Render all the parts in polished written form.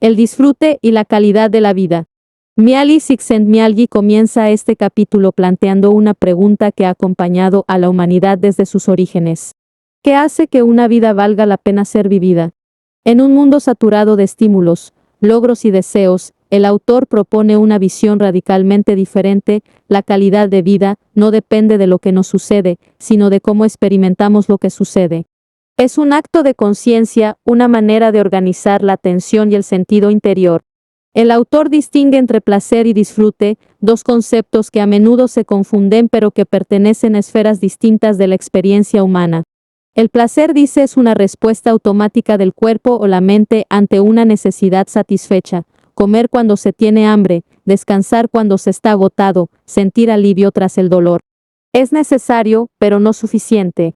el disfrute y la calidad de la vida. Mihaly Csikszentmihalyi comienza este capítulo planteando una pregunta que ha acompañado a la humanidad desde sus orígenes. ¿Qué hace que una vida valga la pena ser vivida? En un mundo saturado de estímulos, logros y deseos, el autor propone una visión radicalmente diferente. La calidad de vida no depende de lo que nos sucede, sino de cómo experimentamos lo que sucede. Es un acto de conciencia, una manera de organizar la atención y el sentido interior. El autor distingue entre placer y disfrute, dos conceptos que a menudo se confunden pero que pertenecen a esferas distintas de la experiencia humana. El placer, dice, es una respuesta automática del cuerpo o la mente ante una necesidad satisfecha. Comer cuando se tiene hambre, descansar cuando se está agotado, sentir alivio tras el dolor. Es necesario, pero no suficiente.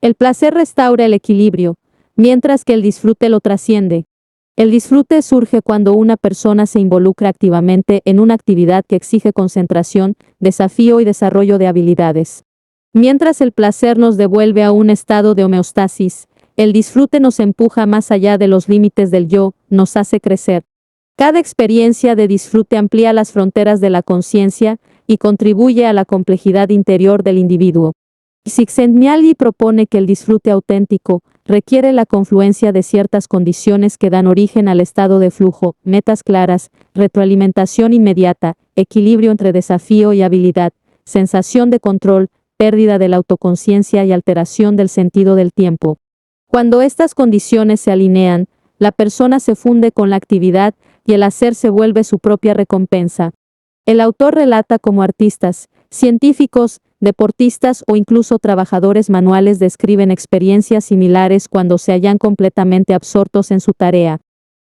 El placer restaura el equilibrio, mientras que el disfrute lo trasciende. El disfrute surge cuando una persona se involucra activamente en una actividad que exige concentración, desafío y desarrollo de habilidades. Mientras el placer nos devuelve a un estado de homeostasis, el disfrute nos empuja más allá de los límites del yo, nos hace crecer. Cada experiencia de disfrute amplía las fronteras de la conciencia y contribuye a la complejidad interior del individuo. Csikszentmihalyi propone que el disfrute auténtico requiere la confluencia de ciertas condiciones que dan origen al estado de flujo, metas claras, retroalimentación inmediata, equilibrio entre desafío y habilidad, sensación de control, pérdida de la autoconciencia y alteración del sentido del tiempo. Cuando estas condiciones se alinean, la persona se funde con la actividad y el hacer se vuelve su propia recompensa. El autor relata cómo artistas, científicos, deportistas o incluso trabajadores manuales describen experiencias similares cuando se hallan completamente absortos en su tarea.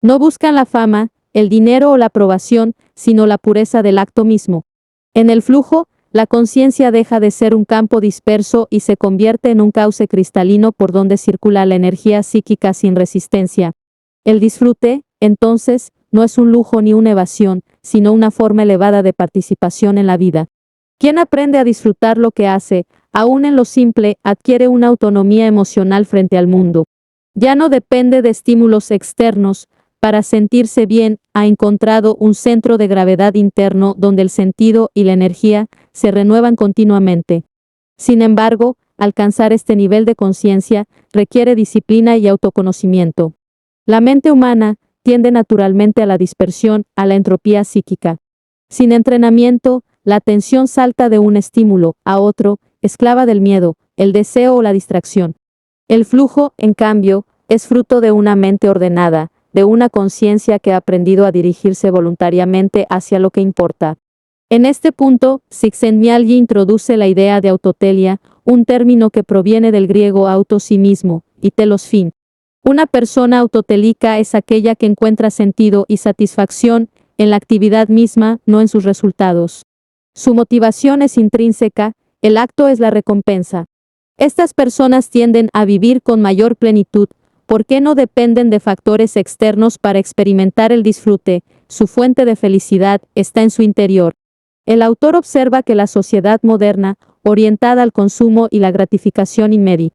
No buscan la fama, el dinero o la aprobación, sino la pureza del acto mismo. En el flujo, la conciencia deja de ser un campo disperso y se convierte en un cauce cristalino por donde circula la energía psíquica sin resistencia. El disfrute, entonces, no es un lujo ni una evasión, sino una forma elevada de participación en la vida. Quien aprende a disfrutar lo que hace, aún en lo simple, adquiere una autonomía emocional frente al mundo. Ya no depende de estímulos externos. Para sentirse bien, ha encontrado un centro de gravedad interno donde el sentido y la energía se renuevan continuamente. Sin embargo, alcanzar este nivel de conciencia requiere disciplina y autoconocimiento. La mente humana tiende naturalmente a la dispersión, a la entropía psíquica. Sin entrenamiento, la atención salta de un estímulo a otro, esclava del miedo, el deseo o la distracción. El flujo, en cambio, es fruto de una mente ordenada, de una conciencia que ha aprendido a dirigirse voluntariamente hacia lo que importa. En este punto, Csikszentmihalyi introduce la idea de autotelia, un término que proviene del griego auto sí mismo, y telos fin. Una persona autotélica es aquella que encuentra sentido y satisfacción en la actividad misma, no en sus resultados. Su motivación es intrínseca, el acto es la recompensa. Estas personas tienden a vivir con mayor plenitud, porque no dependen de factores externos para experimentar el disfrute, su fuente de felicidad está en su interior. El autor observa que la sociedad moderna, orientada al consumo y la gratificación inmediata,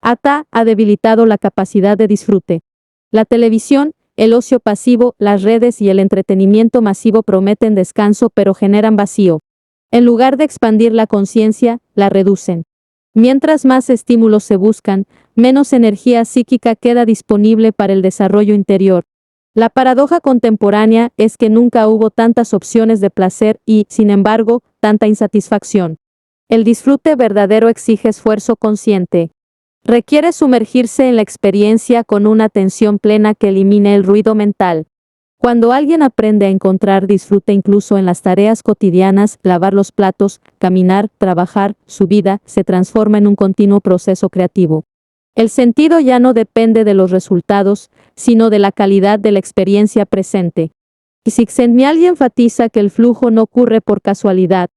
ha debilitado la capacidad de disfrute. La televisión, el ocio pasivo, las redes y el entretenimiento masivo prometen descanso pero generan vacío. En lugar de expandir la conciencia, la reducen. Mientras más estímulos se buscan, menos energía psíquica queda disponible para el desarrollo interior. La paradoja contemporánea es que nunca hubo tantas opciones de placer y, sin embargo, tanta insatisfacción. El disfrute verdadero exige esfuerzo consciente. Requiere sumergirse en la experiencia con una atención plena que elimine el ruido mental. Cuando alguien aprende a encontrar disfrute incluso en las tareas cotidianas, lavar los platos, caminar, trabajar, su vida se transforma en un continuo proceso creativo. El sentido ya no depende de los resultados, sino de la calidad de la experiencia presente. Csikszentmihalyi enfatiza que el flujo no ocurre por casualidad.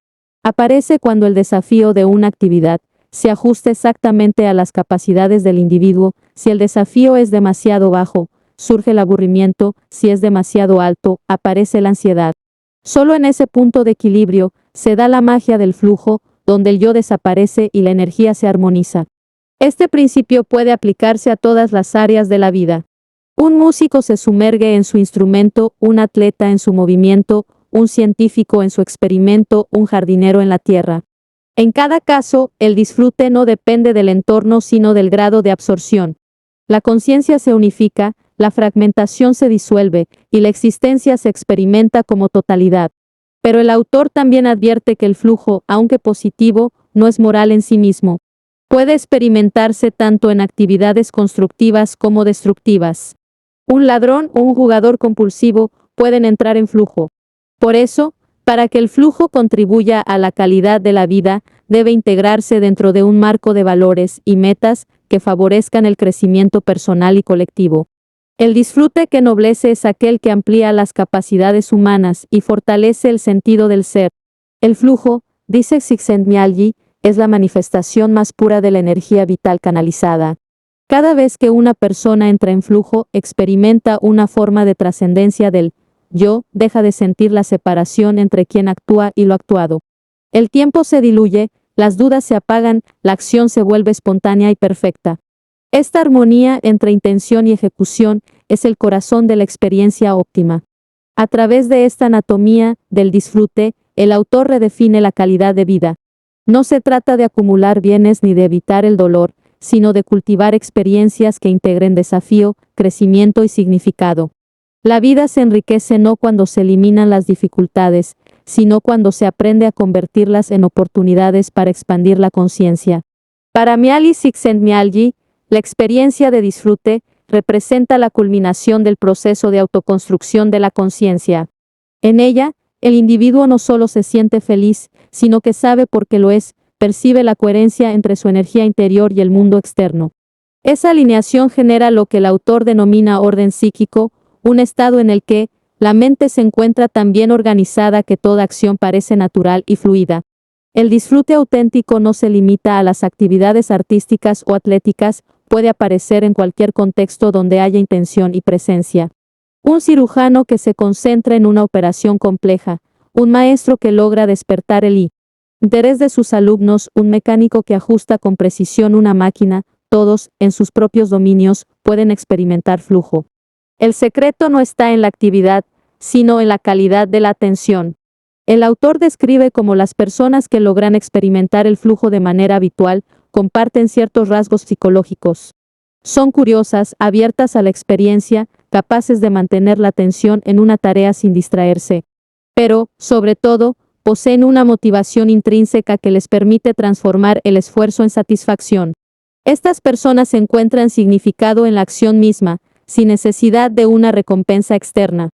Aparece cuando el desafío de una actividad se ajusta exactamente a las capacidades del individuo. Si el desafío es demasiado bajo, surge el aburrimiento; si es demasiado alto, aparece la ansiedad. Solo en ese punto de equilibrio se da la magia del flujo, donde el yo desaparece y la energía se armoniza. Este principio puede aplicarse a todas las áreas de la vida. Un músico se sumerge en su instrumento, un atleta en su movimiento, un científico en su experimento, un jardinero en la tierra. En cada caso, el disfrute no depende del entorno sino del grado de absorción. La conciencia se unifica, la fragmentación se disuelve, y la existencia se experimenta como totalidad. Pero el autor también advierte que el flujo, aunque positivo, no es moral en sí mismo. Puede experimentarse tanto en actividades constructivas como destructivas. Un ladrón o un jugador compulsivo pueden entrar en flujo. Por eso, para que el flujo contribuya a la calidad de la vida, debe integrarse dentro de un marco de valores y metas que favorezcan el crecimiento personal y colectivo. El disfrute que ennoblece es aquel que amplía las capacidades humanas y fortalece el sentido del ser. El flujo, dice Csikszentmihalyi, es la manifestación más pura de la energía vital canalizada. Cada vez que una persona entra en flujo, experimenta una forma de trascendencia del yo, deja de sentir la separación entre quien actúa y lo actuado. El tiempo se diluye, las dudas se apagan, la acción se vuelve espontánea y perfecta. Esta armonía entre intención y ejecución es el corazón de la experiencia óptima. A través de esta anatomía del disfrute, el autor redefine la calidad de vida. No se trata de acumular bienes ni de evitar el dolor, sino de cultivar experiencias que integren desafío, crecimiento y significado. La vida se enriquece no cuando se eliminan las dificultades, sino cuando se aprende a convertirlas en oportunidades para expandir la conciencia. Para Mihaly Csikszentmihalyi, la experiencia de disfrute representa la culminación del proceso de autoconstrucción de la conciencia. En ella, el individuo no solo se siente feliz, sino que sabe por qué lo es, percibe la coherencia entre su energía interior y el mundo externo. Esa alineación genera lo que el autor denomina orden psíquico, un estado en el que la mente se encuentra tan bien organizada que toda acción parece natural y fluida. El disfrute auténtico no se limita a las actividades artísticas o atléticas, puede aparecer en cualquier contexto donde haya intención y presencia. Un cirujano que se concentra en una operación compleja, un maestro que logra despertar el interés de sus alumnos, un mecánico que ajusta con precisión una máquina, todos, en sus propios dominios, pueden experimentar flujo. El secreto no está en la actividad, sino en la calidad de la atención. El autor describe cómo las personas que logran experimentar el flujo de manera habitual comparten ciertos rasgos psicológicos. Son curiosas, abiertas a la experiencia, capaces de mantener la atención en una tarea sin distraerse. Pero, sobre todo, poseen una motivación intrínseca que les permite transformar el esfuerzo en satisfacción. Estas personas encuentran significado en la acción misma, sin necesidad de una recompensa externa.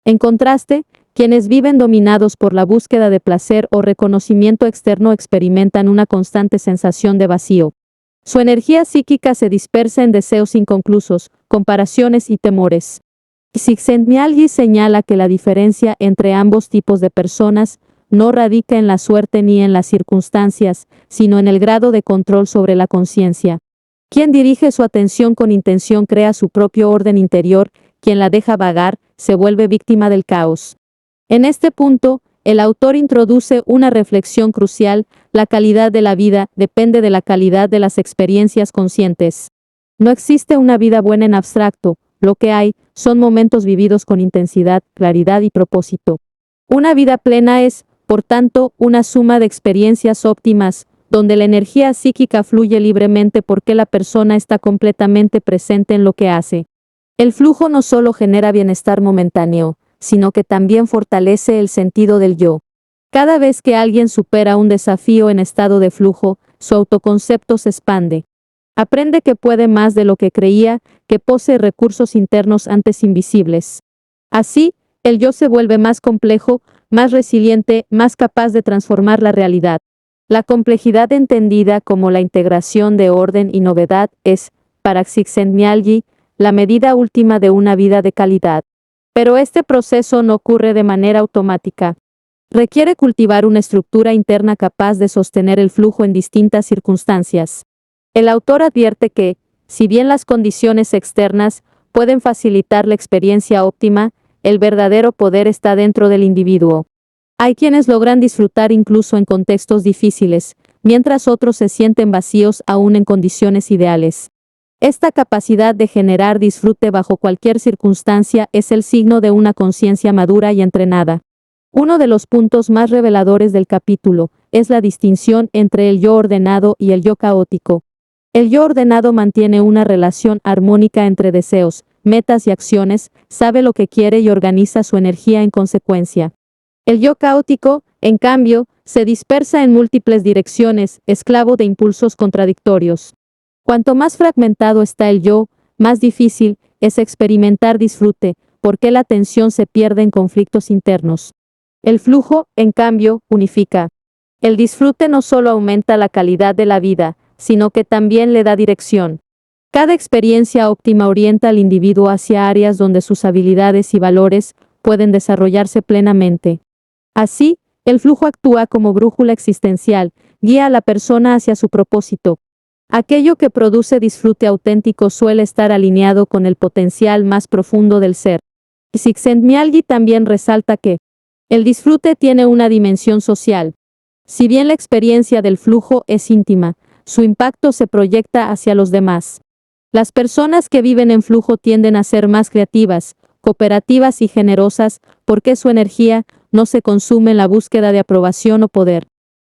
En contraste, quienes viven dominados por la búsqueda de placer o reconocimiento externo experimentan una constante sensación de vacío. Su energía psíquica se dispersa en deseos inconclusos, comparaciones y temores. Csikszentmihalyi señala que la diferencia entre ambos tipos de personas no radica en la suerte ni en las circunstancias, sino en el grado de control sobre la conciencia. Quien dirige su atención con intención crea su propio orden interior, quien la deja vagar, se vuelve víctima del caos. En este punto, el autor introduce una reflexión crucial: la calidad de la vida depende de la calidad de las experiencias conscientes. No existe una vida buena en abstracto, lo que hay son momentos vividos con intensidad, claridad y propósito. Una vida plena es, por tanto, una suma de experiencias óptimas, donde la energía psíquica fluye libremente porque la persona está completamente presente en lo que hace. El flujo no solo genera bienestar momentáneo, sino que también fortalece el sentido del yo. Cada vez que alguien supera un desafío en estado de flujo, su autoconcepto se expande. Aprende que puede más de lo que creía, que posee recursos internos antes invisibles. Así, el yo se vuelve más complejo, más resiliente, más capaz de transformar la realidad. La complejidad entendida como la integración de orden y novedad es, para Csikszentmihalyi, la medida última de una vida de calidad. Pero este proceso no ocurre de manera automática. Requiere cultivar una estructura interna capaz de sostener el flujo en distintas circunstancias. El autor advierte que, si bien las condiciones externas pueden facilitar la experiencia óptima, el verdadero poder está dentro del individuo. Hay quienes logran disfrutar incluso en contextos difíciles, mientras otros se sienten vacíos aún en condiciones ideales. Esta capacidad de generar disfrute bajo cualquier circunstancia es el signo de una conciencia madura y entrenada. Uno de los puntos más reveladores del capítulo es la distinción entre el yo ordenado y el yo caótico. El yo ordenado mantiene una relación armónica entre deseos, metas y acciones, sabe lo que quiere y organiza su energía en consecuencia. El yo caótico, en cambio, se dispersa en múltiples direcciones, esclavo de impulsos contradictorios. Cuanto más fragmentado está el yo, más difícil es experimentar disfrute, porque la atención se pierde en conflictos internos. El flujo, en cambio, unifica. El disfrute no solo aumenta la calidad de la vida, sino que también le da dirección. Cada experiencia óptima orienta al individuo hacia áreas donde sus habilidades y valores pueden desarrollarse plenamente. Así, el flujo actúa como brújula existencial, guía a la persona hacia su propósito. Aquello que produce disfrute auténtico suele estar alineado con el potencial más profundo del ser. Csikszentmihalyi también resalta que el disfrute tiene una dimensión social. Si bien la experiencia del flujo es íntima, su impacto se proyecta hacia los demás. Las personas que viven en flujo tienden a ser más creativas, cooperativas y generosas, porque su energía no se consume en la búsqueda de aprobación o poder.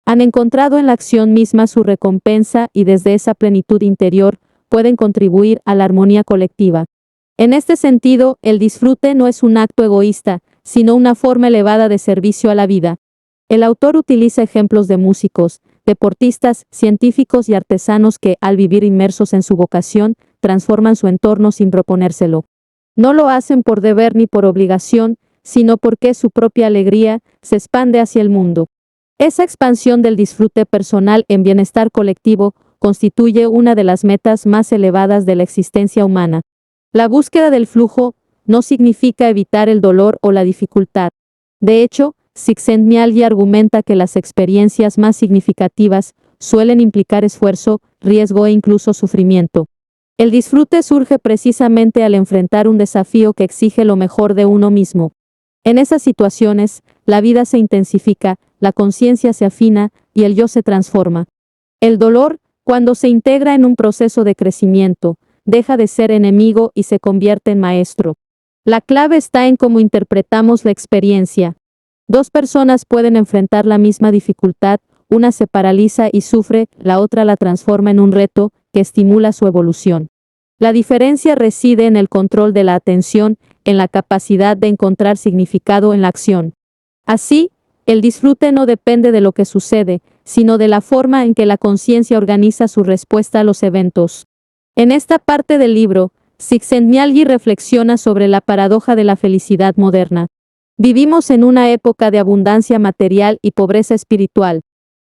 Han encontrado en la acción misma su recompensa y desde esa plenitud interior pueden contribuir a la armonía colectiva. En este sentido, el disfrute no es un acto egoísta, sino una forma elevada de servicio a la vida. El autor utiliza ejemplos de músicos, deportistas, científicos y artesanos que, al vivir inmersos en su vocación, transforman su entorno sin proponérselo. No lo hacen por deber ni por obligación, sino porque su propia alegría se expande hacia el mundo. Esa expansión del disfrute personal en bienestar colectivo constituye una de las metas más elevadas de la existencia humana. La búsqueda del flujo no significa evitar el dolor o la dificultad. De hecho, Csikszentmihalyi argumenta que las experiencias más significativas suelen implicar esfuerzo, riesgo e incluso sufrimiento. El disfrute surge precisamente al enfrentar un desafío que exige lo mejor de uno mismo. En esas situaciones, la vida se intensifica, la conciencia se afina y el yo se transforma. El dolor, cuando se integra en un proceso de crecimiento, deja de ser enemigo y se convierte en maestro. La clave está en cómo interpretamos la experiencia. Dos personas pueden enfrentar la misma dificultad, una se paraliza y sufre, la otra la transforma en un reto que estimula su evolución. La diferencia reside en el control de la atención, en la capacidad de encontrar significado en la acción. Así, el disfrute no depende de lo que sucede, sino de la forma en que la conciencia organiza su respuesta a los eventos. En esta parte del libro, Csikszentmihalyi reflexiona sobre la paradoja de la felicidad moderna. Vivimos en una época de abundancia material y pobreza espiritual.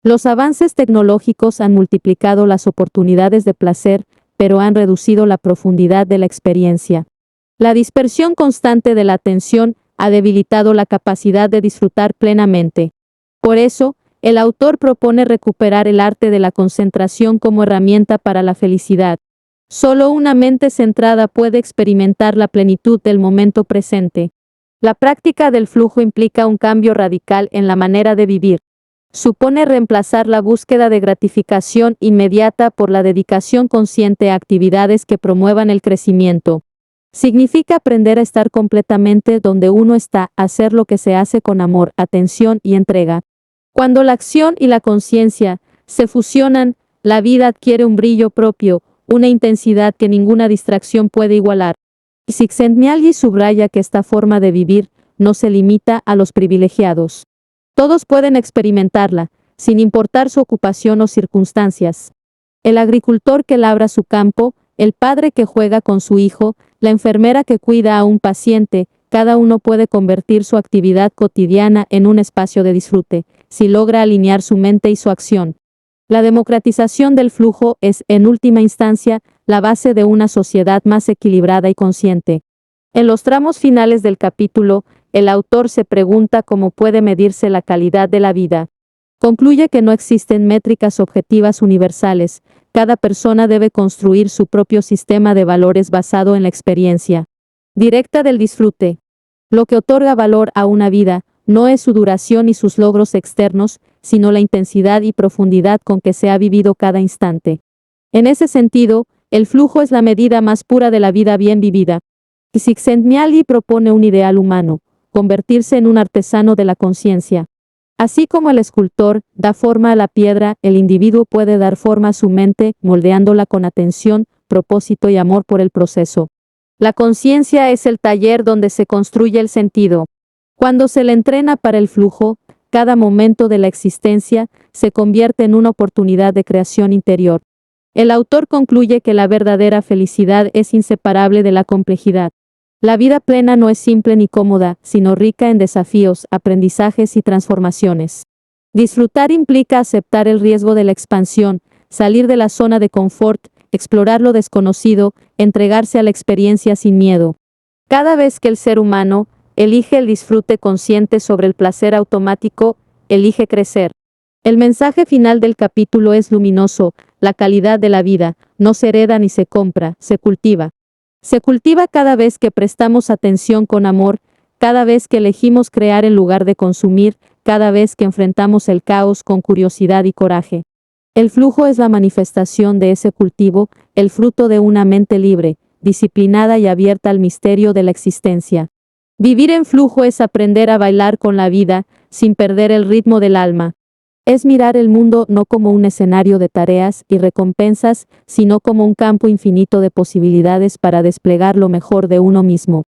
Los avances tecnológicos han multiplicado las oportunidades de placer, pero han reducido la profundidad de la experiencia. La dispersión constante de la atención ha debilitado la capacidad de disfrutar plenamente. Por eso, el autor propone recuperar el arte de la concentración como herramienta para la felicidad. Solo una mente centrada puede experimentar la plenitud del momento presente. La práctica del flujo implica un cambio radical en la manera de vivir. Supone reemplazar la búsqueda de gratificación inmediata por la dedicación consciente a actividades que promuevan el crecimiento. Significa aprender a estar completamente donde uno está, hacer lo que se hace con amor, atención y entrega. Cuando la acción y la conciencia se fusionan, la vida adquiere un brillo propio, una intensidad que ninguna distracción puede igualar. Csikszentmihalyi subraya que esta forma de vivir no se limita a los privilegiados. Todos pueden experimentarla, sin importar su ocupación o circunstancias. El agricultor que labra su campo, el padre que juega con su hijo, la enfermera que cuida a un paciente, cada uno puede convertir su actividad cotidiana en un espacio de disfrute, si logra alinear su mente y su acción. La democratización del flujo es, en última instancia, la base de una sociedad más equilibrada y consciente. En los tramos finales del capítulo, el autor se pregunta cómo puede medirse la calidad de la vida. Concluye que no existen métricas objetivas universales, cada persona debe construir su propio sistema de valores basado en la experiencia directa del disfrute. Lo que otorga valor a una vida no es su duración y sus logros externos, sino la intensidad y profundidad con que se ha vivido cada instante. En ese sentido, El flujo es la medida más pura de la vida bien vivida. Csikszentmihalyi propone un ideal humano, convertirse en un artesano de la conciencia. Así como el escultor da forma a la piedra, el individuo puede dar forma a su mente, moldeándola con atención, propósito y amor por el proceso. La conciencia es el taller donde se construye el sentido. Cuando se le entrena para el flujo, cada momento de la existencia se convierte en una oportunidad de creación interior. El autor concluye que la verdadera felicidad es inseparable de la complejidad. La vida plena no es simple ni cómoda, sino rica en desafíos, aprendizajes y transformaciones. Disfrutar implica aceptar el riesgo de la expansión, salir de la zona de confort, explorar lo desconocido, entregarse a la experiencia sin miedo. Cada vez que el ser humano elige el disfrute consciente sobre el placer automático, elige crecer. El mensaje final del capítulo es luminoso: la calidad de la vida no se hereda ni se compra, se cultiva. Se cultiva cada vez que prestamos atención con amor, cada vez que elegimos crear en lugar de consumir, cada vez que enfrentamos el caos con curiosidad y coraje. El flujo es la manifestación de ese cultivo, el fruto de una mente libre, disciplinada y abierta al misterio de la existencia. Vivir en flujo es aprender a bailar con la vida, sin perder el ritmo del alma. Es mirar el mundo no como un escenario de tareas y recompensas, sino como un campo infinito de posibilidades para desplegar lo mejor de uno mismo.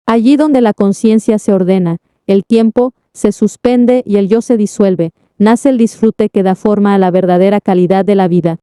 Allí donde la conciencia se ordena, el tiempo se suspende y el yo se disuelve, nace el disfrute que da forma a la verdadera calidad de la vida.